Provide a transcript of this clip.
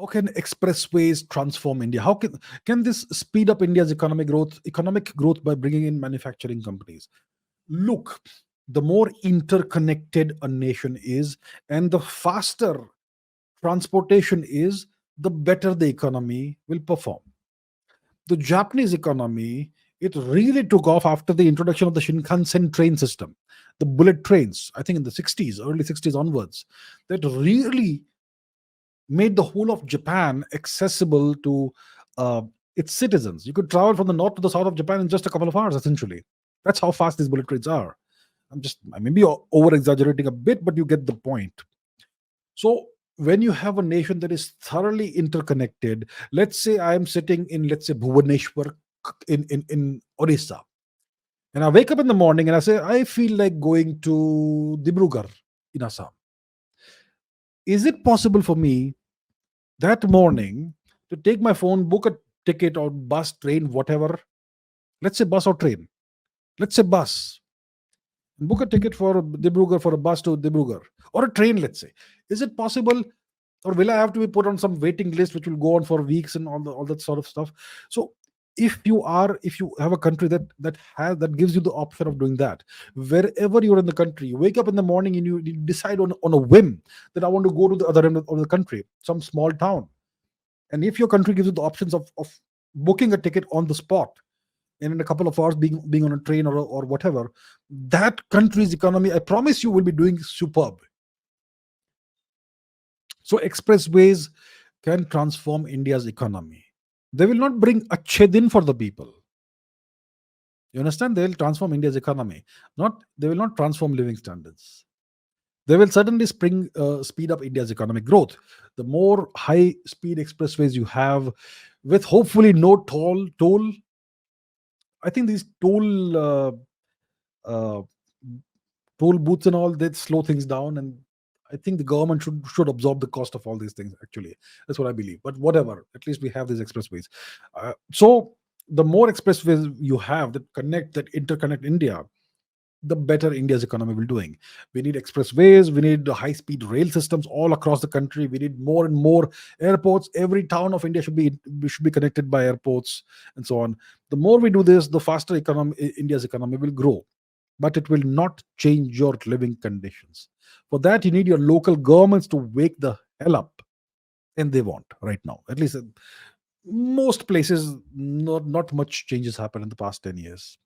How can expressways transform India? How can this speed up India's economic growth by bringing in manufacturing companies? Look, the more interconnected a nation is, and the faster transportation is, the better the economy will perform. The Japanese economy, it really took off after the introduction of the Shinkansen train system, the bullet trains, I think in the 60s, early 60s onwards, that really made the whole of Japan accessible to uh, its citizens. You could travel from the north to the south of Japan in just a couple of hours, essentially. That's how fast these bullet trains are. I may be over exaggerating a bit, but you get the point. So, when you have a nation that is thoroughly interconnected, let's say I am sitting in, let's say, Bhubaneswar in Orissa, and I wake up in the morning and I say, I feel like going to Dibrugarh in Assam. Is it possible for me that morning to take my phone, book a ticket or bus, train, whatever? Let's say bus or train. Let's say bus. Book a ticket for Dibrugarh, for a bus to Dibrugarh, or a train, let's say. Is it possible, or will I have to be put on some waiting list which will go on for weeks and all that sort of stuff? So if you have a country that gives you the option of doing that, wherever you're in the country, you wake up in the morning and you decide on a whim that I want to go to the other end of the country, some small town. And if your country gives you the options of booking a ticket on the spot, and in a couple of hours being on a train or whatever, that country's economy, I promise you, will be doing superb. So expressways can transform India's economy. They will not bring a chedin for the people. You understand? They will transform India's economy. Not They will not transform living standards. They will certainly speed up India's economic growth. The more high speed expressways you have, with hopefully no toll. I think these uh, toll booths and all, they slow things down, and I think the government should absorb the cost of all these things. Actually, that's what I believe. But whatever, at least we have these expressways. So the more expressways you have that interconnect India, the better India's economy will doing. We need expressways, we need high speed rail systems all across the country. We need more and more airports. Every town of India should be connected by airports, and so on. The more we do this, the faster India's economy will grow. But it will not change your living conditions. For that, you need your local governments to wake the hell up, and they won't right now. At least most places, not much changes happen in the past 10 years.